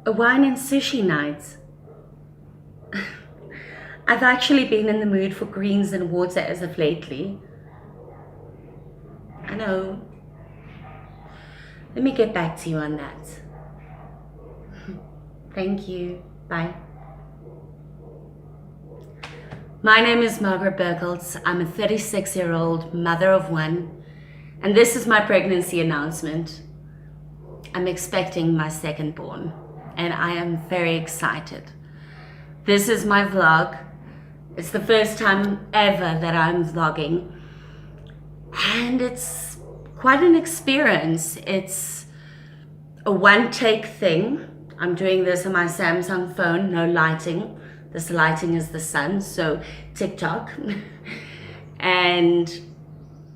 A wine and sushi night. I've actually been in the mood for greens and water as of lately. I know. Let me get back to you on that. Thank you. Bye. My name is Margaret Burkholz. I'm a 36-year-old mother of one, and this is my pregnancy announcement. I'm expecting my second born, and I am very excited. This is my vlog. It's the first time ever that I'm vlogging, and it's quite an experience. It's a one-take thing. I'm doing this on my Samsung phone, no lighting. This lighting is the sun, so TikTok. And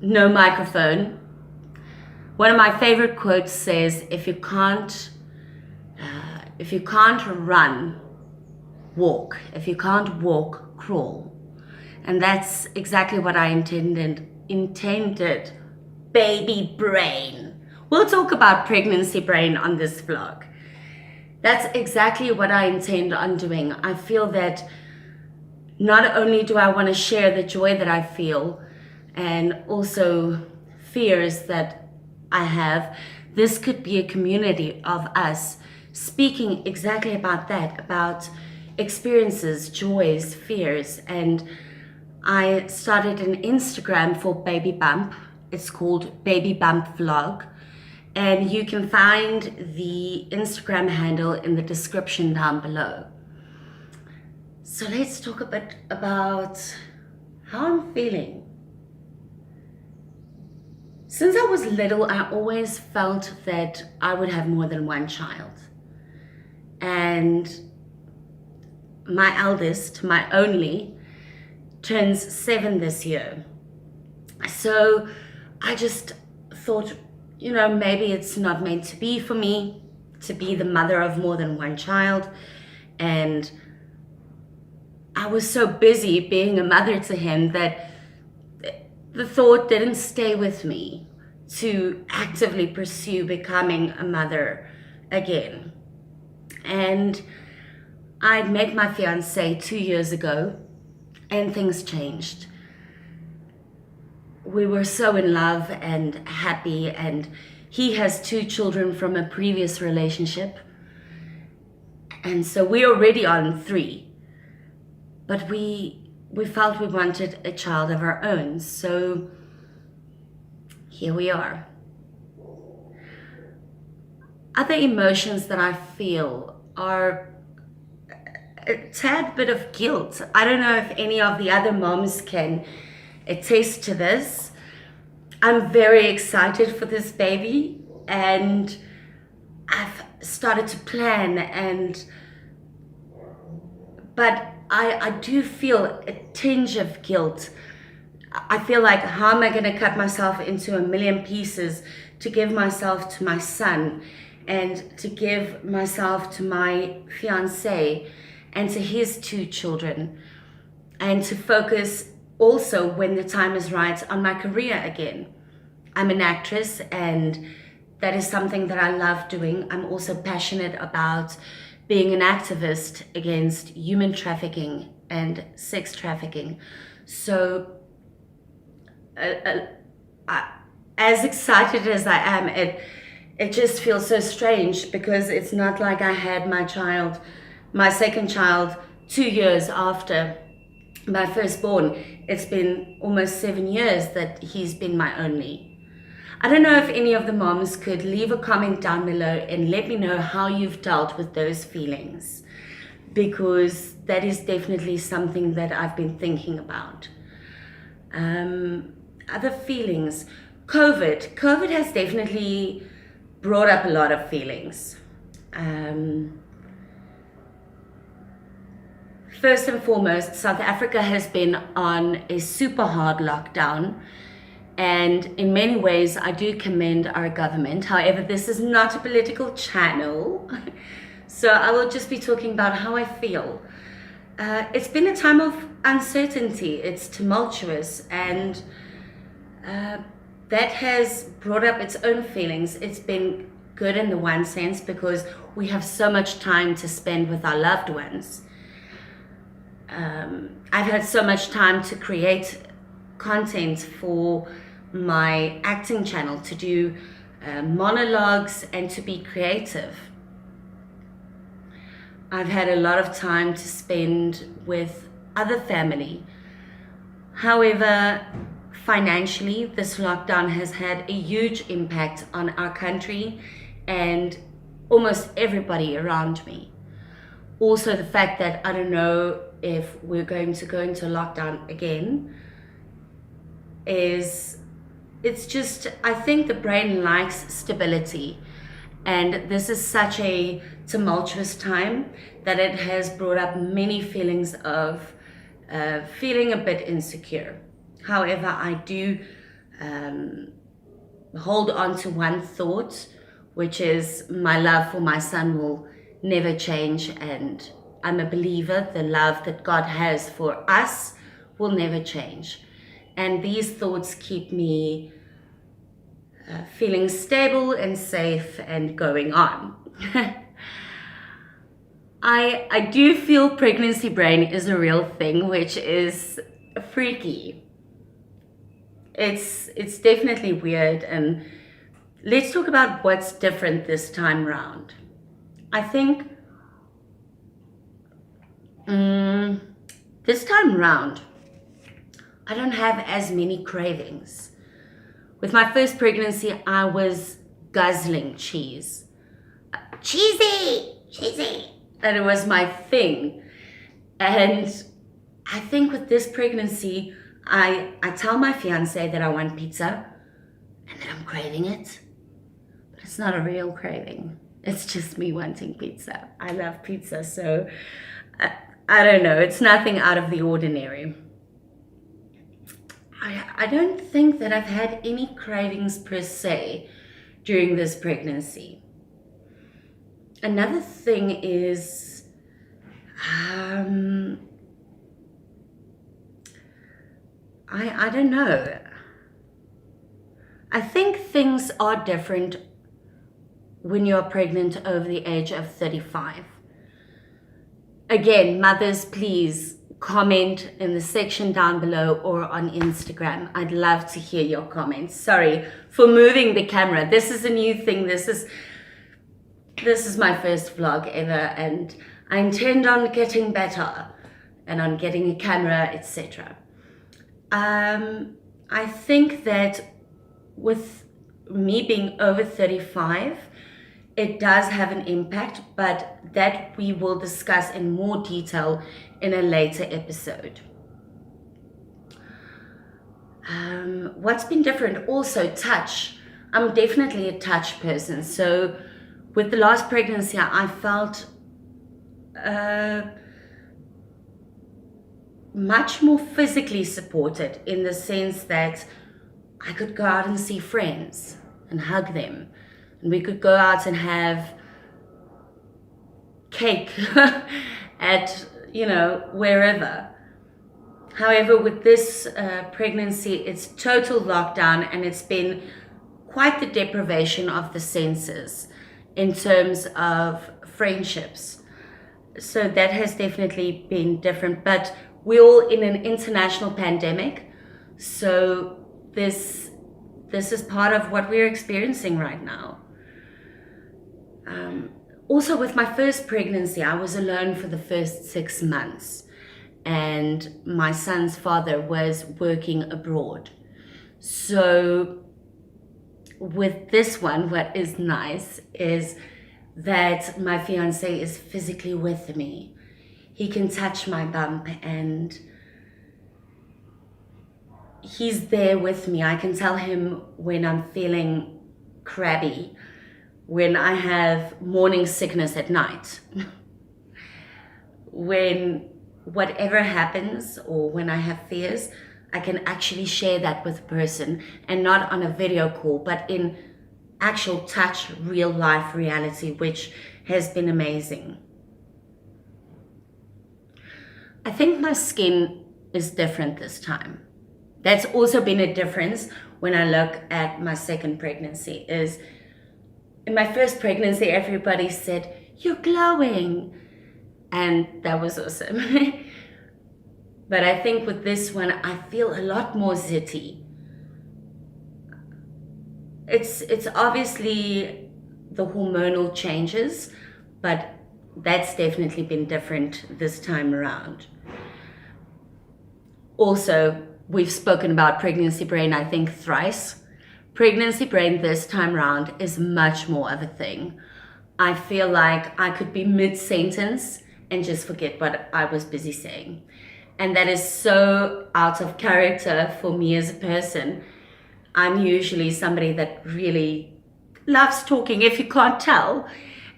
no microphone. One of my favorite quotes says, if you can't run, walk. If you can't walk, crawl. And that's exactly what I intended. Baby brain. We'll talk about pregnancy brain on this vlog. That's exactly what I intend on doing. I feel that not only do I want to share the joy that I feel and also fears that I have, this could be a community of us speaking exactly about that, about experiences, joys, fears. And I started an Instagram for Baby Bump. It's called Baby Bump Vlog. And you can find the Instagram handle in the description down below. So let's talk a bit about how I'm feeling. Since I was little, I always felt that I would have more than one child. And my eldest, my only, turns 7 this year. So I just thought, you know, maybe it's not meant to be for me to be the mother of more than one child. And I was so busy being a mother to him that the thought didn't stay with me to actively pursue becoming a mother again. And I'd met my fiance 2 years ago, and things changed. We were so in love and happy, and he has 2 children from a previous relationship. And so we're already on 3. But we felt we wanted a child of our own. So here we are. Other emotions that I feel are a tad bit of guilt. I don't know if any of the other moms can attest to this. I'm very excited for this baby, and I've started to plan, but I do feel a tinge of guilt. I feel like, how am I going to cut myself into a million pieces to give myself to my son, and to give myself to my fiance and to his 2 children, and to focus also, when the time is right, on my career again. I'm an actress, and that is something that I love doing. I'm also passionate about being an activist against human trafficking and sex trafficking. So as excited as I am, it just feels so strange, because it's not like I had my second child 2 years after my firstborn. It's been almost 7 years that he's been my only. I don't know if any of the moms could leave a comment down below and let me know how you've dealt with those feelings, because that is definitely something that I've been thinking about. Other feelings. COVID has definitely brought up a lot of feelings. First and foremost, South Africa has been on a super hard lockdown, and in many ways I do commend our government. However, this is not a political channel, so I will just be talking about how I feel. It's been a time of uncertainty. It's tumultuous, and that has brought up its own feelings. It's been good in the one sense because we have so much time to spend with our loved ones. I've had so much time to create content for my acting channel, to do monologues and to be creative. I've had a lot of time to spend with other family. However, financially, this lockdown has had a huge impact on our country and almost everybody around me. Also, the fact that I don't know if we're going to go into lockdown again it's just, I think the brain likes stability. And this is such a tumultuous time that it has brought up many feelings of feeling a bit insecure. However, I do hold on to one thought, which is my love for my son will never change, and I'm a believer the love that God has for us will never change. And these thoughts keep me feeling stable and safe and going on. I do feel pregnancy brain is a real thing, which is freaky. It's definitely weird, and let's talk about what's different this time round. I think this time round, I don't have as many cravings. With my first pregnancy, I was guzzling cheese. Cheesy! Cheesy! And it was my thing. And I think with this pregnancy, I tell my fiance that I want pizza and that I'm craving it. But it's not a real craving. It's just me wanting pizza. I love pizza, so I don't know. It's nothing out of the ordinary. I don't think that I've had any cravings per se during this pregnancy. Another thing is, I don't know. I think things are different when you're pregnant over the age of 35. Again, mothers, please comment in the section down below or on Instagram. I'd love to hear your comments. Sorry for moving the camera. This is a new thing. This is my first vlog ever, and I intend on getting better and on getting a camera, etc. I think that with me being over 35, it does have an impact, but that we will discuss in more detail in a later episode. What's been different? Also, touch. I'm definitely a touch person. So with the last pregnancy, I felt much more physically supported, in the sense that I could go out and see friends and hug them. And we could go out and have cake at, wherever. However, with this pregnancy, it's total lockdown, and it's been quite the deprivation of the senses in terms of friendships. So that has definitely been different, but we're all in an international pandemic. So this is part of what we're experiencing right now. Also, with my first pregnancy, I was alone for the first 6 months, and my son's father was working abroad. So with this one, what is nice is that my fiance is physically with me. He can touch my bump and he's there with me. I can tell him when I'm feeling crabby, when I have morning sickness at night, when whatever happens or when I have fears, I can actually share that with a person, and not on a video call, but in actual touch, real life reality, which has been amazing. I think my skin is different this time. That's also been a difference when I look at my second pregnancy, is In my first pregnancy, everybody said, "You're glowing." And that was awesome. But I think with this one, I feel a lot more zitty. It's obviously the hormonal changes, but that's definitely been different this time around. Also, we've spoken about pregnancy brain, I think, thrice. Pregnancy brain this time around is much more of a thing. I feel like I could be mid-sentence and just forget what I was busy saying. And that is so out of character for me as a person. I'm usually somebody that really loves talking, if you can't tell.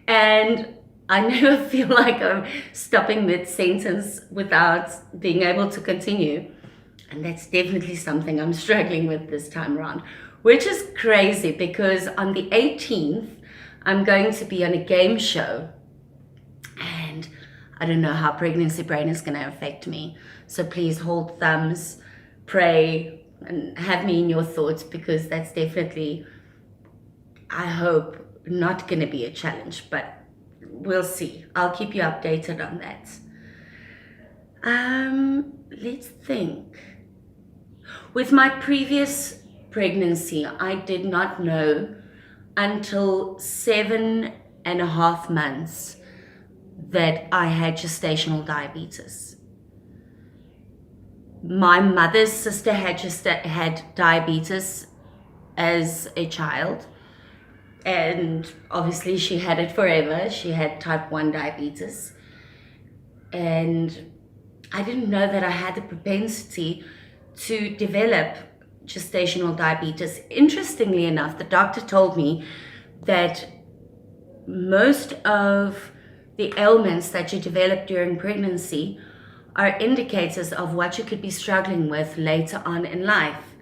And I never feel like I'm stopping mid-sentence without being able to continue. And that's definitely something I'm struggling with this time around, which is crazy because on the 18th, I'm going to be on a game show. And I don't know how pregnancy brain is going to affect me. So please hold thumbs, pray, and have me in your thoughts, because that's definitely, I hope, not going to be a challenge, but we'll see. I'll keep you updated on that. Let's think. With my previous pregnancy, I did not know until 7.5 months that I had gestational diabetes. My mother's sister had diabetes as a child, and obviously she had it forever. She had type 1 diabetes, and I didn't know that I had the propensity to develop gestational diabetes. Interestingly enough, the doctor told me that most of the ailments that you develop during pregnancy are indicators of what you could be struggling with later on in life,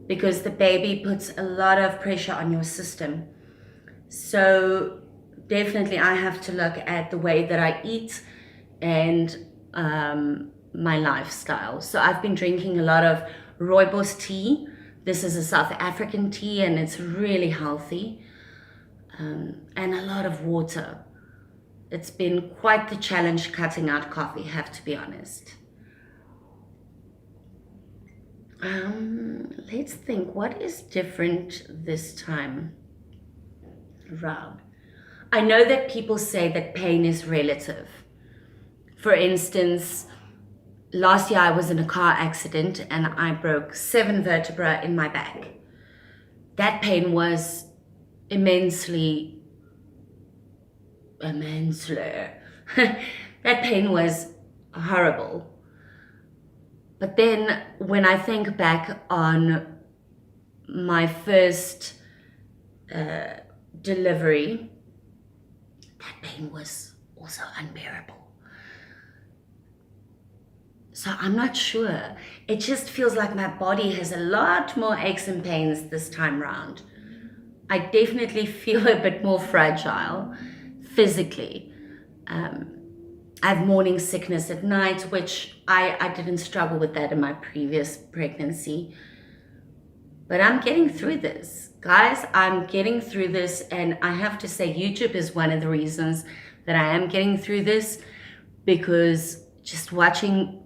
because the baby puts a lot of pressure on your system. So definitely I have to look at the way that I eat and my lifestyle. So I've been drinking a lot of rooibos tea. This is a South African tea and it's really healthy, and a lot of water. It's been quite the challenge cutting out coffee, have to be honest. Let's think, what is different this time around? I know that people say that pain is relative. For instance, last year I was in a car accident and I broke 7 vertebrae in my back. That pain was immensely. That pain was horrible. But then when I think back on my first delivery, that pain was also unbearable. So I'm not sure. It just feels like my body has a lot more aches and pains this time round. I definitely feel a bit more fragile physically. I have morning sickness at night, which I didn't struggle with that in my previous pregnancy. But I'm getting through this. Guys, I'm getting through this, and I have to say YouTube is one of the reasons that I am getting through this, because just watching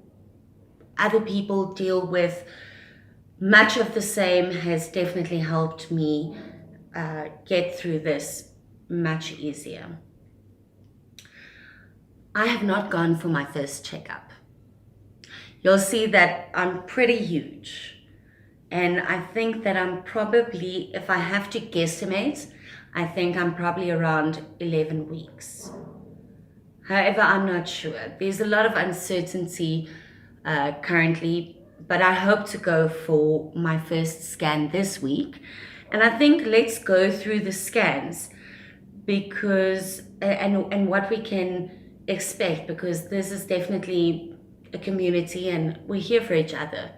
other people deal with much of the same has definitely helped me get through this much easier. I have not gone for my first checkup. You'll see that I'm pretty huge. And I think that I'm probably, if I have to guesstimate, I think I'm probably around 11 weeks. However, I'm not sure. There's a lot of uncertainty currently, but I hope to go for my first scan this week. And I think let's go through the scans because, and what we can expect, because this is definitely a community and we're here for each other.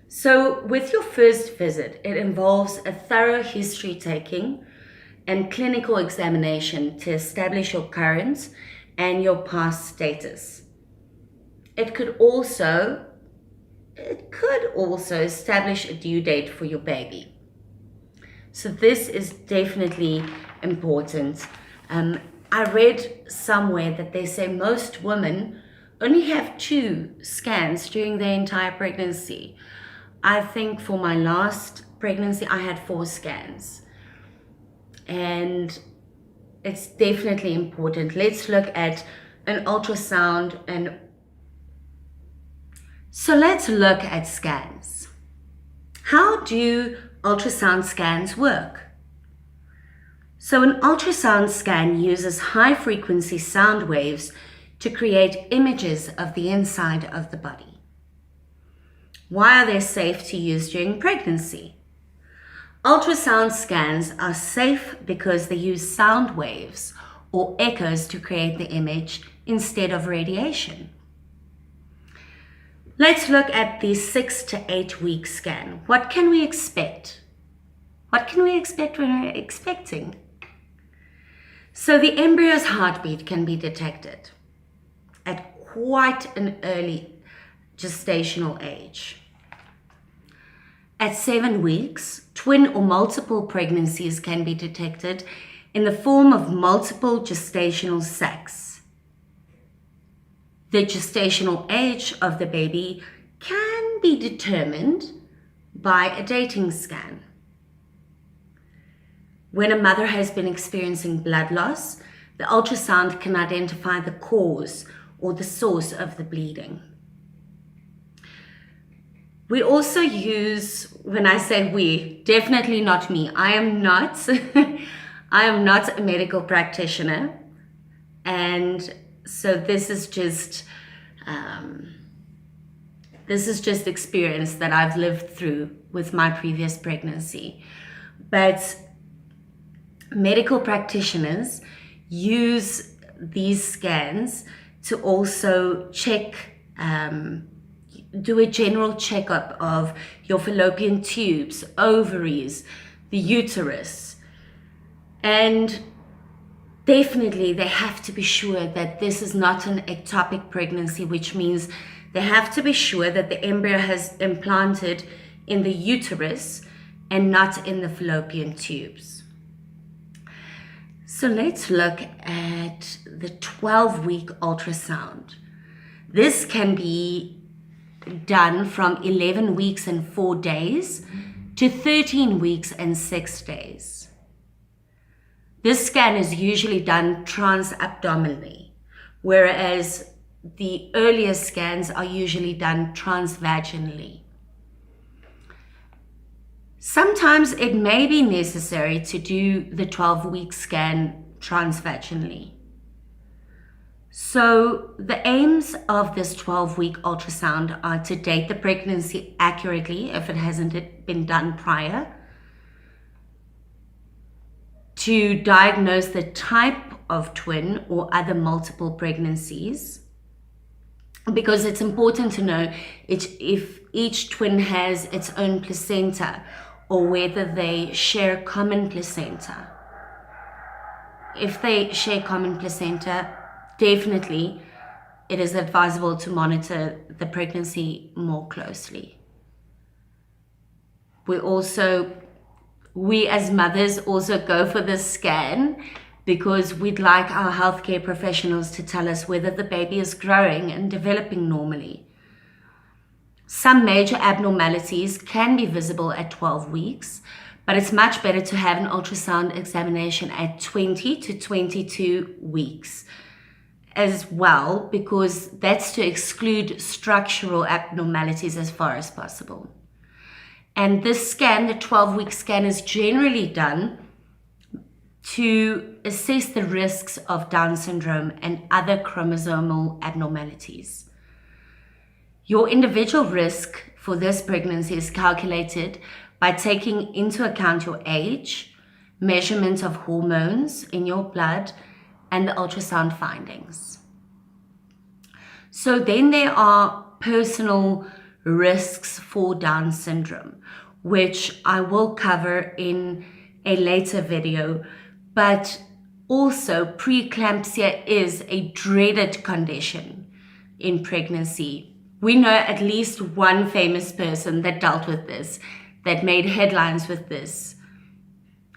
So with your first visit, it involves a thorough history taking and clinical examination to establish your current and your past status. It could also establish a due date for your baby. So this is definitely important. I read somewhere that they say most women only have 2 scans during their entire pregnancy. I think for my last pregnancy, I had 4 scans. And it's definitely important. Let's look at an ultrasound. So let's look at scans. How do ultrasound scans work? So an ultrasound scan uses high-frequency sound waves to create images of the inside of the body. Why are they safe to use during pregnancy? Ultrasound scans are safe because they use sound waves or echoes to create the image instead of radiation. Let's look at the 6 to 8 week scan. What can we expect? What can we expect when we're expecting? So the embryo's heartbeat can be detected at quite an early gestational age. At 7 weeks, twin or multiple pregnancies can be detected in the form of multiple gestational sacs. The gestational age of the baby can be determined by a dating scan. When a mother has been experiencing blood loss, the ultrasound can identify the cause or the source of the bleeding. We also use, when I say we, definitely not me. I am not a medical practitioner. And so this is just experience that I've lived through with my previous pregnancy. But medical practitioners use these scans to also check, do a general checkup of your fallopian tubes, ovaries, the uterus. And definitely they have to be sure that this is not an ectopic pregnancy, which means they have to be sure that the embryo has implanted in the uterus and not in the fallopian tubes. So let's look at the 12-week ultrasound. This can be done from 11 weeks and 4 days to 13 weeks and 6 days. This scan is usually done transabdominally, whereas the earlier scans are usually done transvaginally. Sometimes it may be necessary to do the 12-week scan transvaginally. So the aims of this 12-week ultrasound are to date the pregnancy accurately if it hasn't been done prior, to diagnose the type of twin or other multiple pregnancies, because it's important to know if each twin has its own placenta or whether they share common placenta. If they share common placenta, definitely it is advisable to monitor the pregnancy more closely. We as mothers also go for this scan because we'd like our healthcare professionals to tell us whether the baby is growing and developing normally. Some major abnormalities can be visible at 12 weeks, but it's much better to have an ultrasound examination at 20 to 22 weeks as well, because that's to exclude structural abnormalities as far as possible. And this scan, the 12-week scan, is generally done to assess the risks of Down syndrome and other chromosomal abnormalities. Your individual risk for this pregnancy is calculated by taking into account your age, measurement of hormones in your blood, and the ultrasound findings. So then there are personal risks for Down syndrome, which I will cover in a later video, but also preeclampsia is a dreaded condition in pregnancy. We know at least one famous person that dealt with this, that made headlines with this.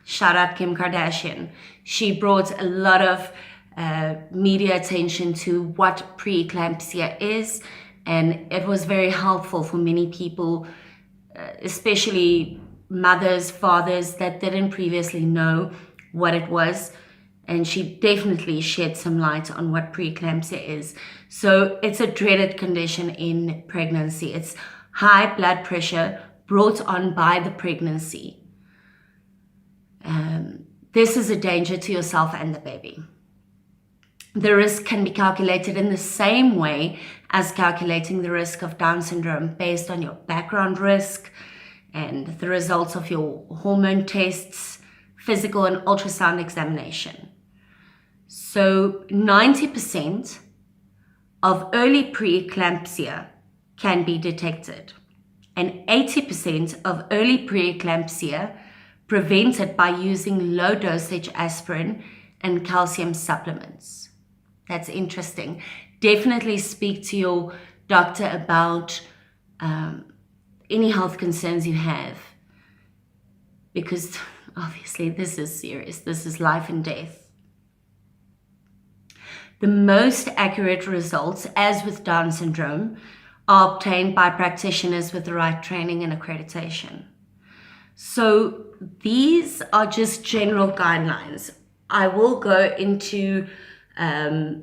Shout out Kim Kardashian. She brought a lot of media attention to what preeclampsia is, and it was very helpful for many people, especially mothers, fathers that didn't previously know what it was. And she definitely shed some light on what preeclampsia is. So it's a dreaded condition in pregnancy. It's high blood pressure brought on by the pregnancy. This is a danger to yourself and the baby. The risk can be calculated in the same way as calculating the risk of Down syndrome based on your background risk and the results of your hormone tests, physical and ultrasound examination. So 90% of early preeclampsia can be detected, and 80% of early preeclampsia prevented by using low dosage aspirin and calcium supplements. That's interesting. Definitely speak to your doctor about any health concerns you have, because obviously this is serious. This is life and death. The most accurate results, as with Down syndrome, are obtained by practitioners with the right training and accreditation. So these are just general guidelines. I will go into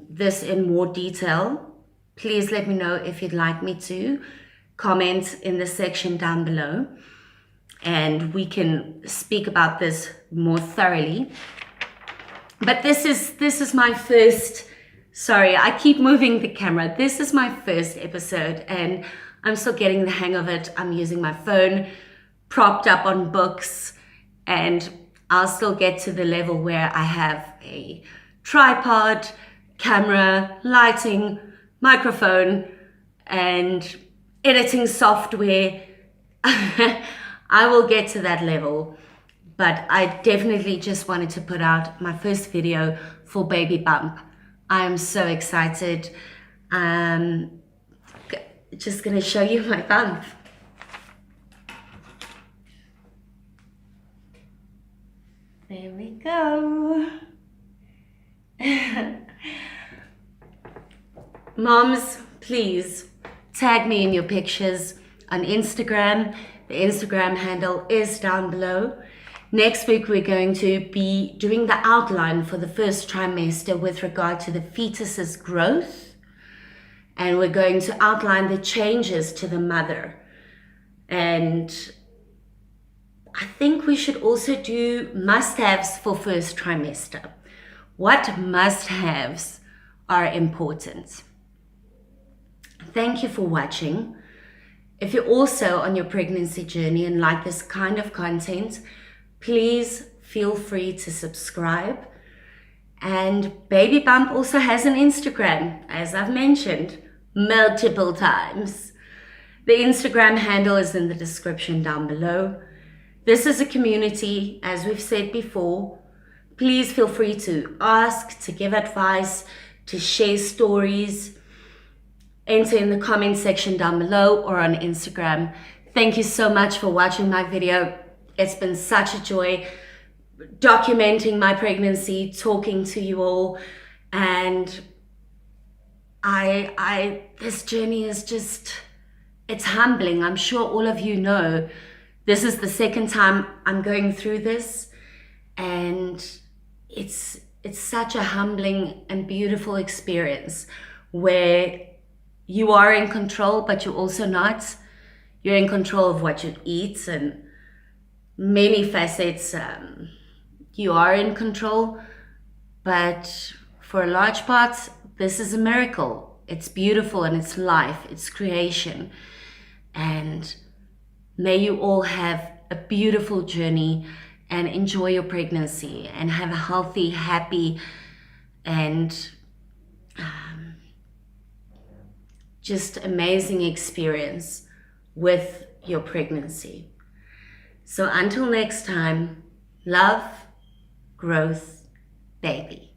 this in more detail. Please let me know if you'd like me to. Comment in the section down below, and we can speak about this more thoroughly. But this is my first. Sorry, I keep moving the camera. This is my first episode and I'm still getting the hang of it. I'm using my phone propped up on books, and I'll still get to the level where I have a tripod, camera, lighting, microphone, and editing software. I will get to that level, but I definitely just wanted to put out my first video for Baby Bump. I am so excited. Just gonna show you my bump. There we go. Moms, please tag me in your pictures on Instagram. The Instagram handle is down below. Next week, we're going to be doing the outline for the first trimester with regard to the fetus's growth. And we're going to outline the changes to the mother. And I think we should also do must-haves for first trimester. What must-haves are important? Thank you for watching. If you're also on your pregnancy journey and like this kind of content, please feel free to subscribe. And Baby Bump also has an Instagram, as I've mentioned multiple times. The Instagram handle is in the description down below. This is a community, as we've said before. Please feel free to ask, to give advice, to share stories. Enter in the comment section down below or on Instagram. Thank you so much for watching my video. It's been such a joy documenting my pregnancy, talking to you all, and this journey is just, it's humbling. I'm sure all of you know this is the second time I'm going through this, and it's such a humbling and beautiful experience where you are in control, but you're also not. You're in control of what you eat and many facets. You are in control, but for a large part, this is a miracle. It's beautiful and it's life, it's creation. And may you all have a beautiful journey and enjoy your pregnancy and have a healthy, happy, and just amazing experience with your pregnancy. So until next time, love, growth, baby.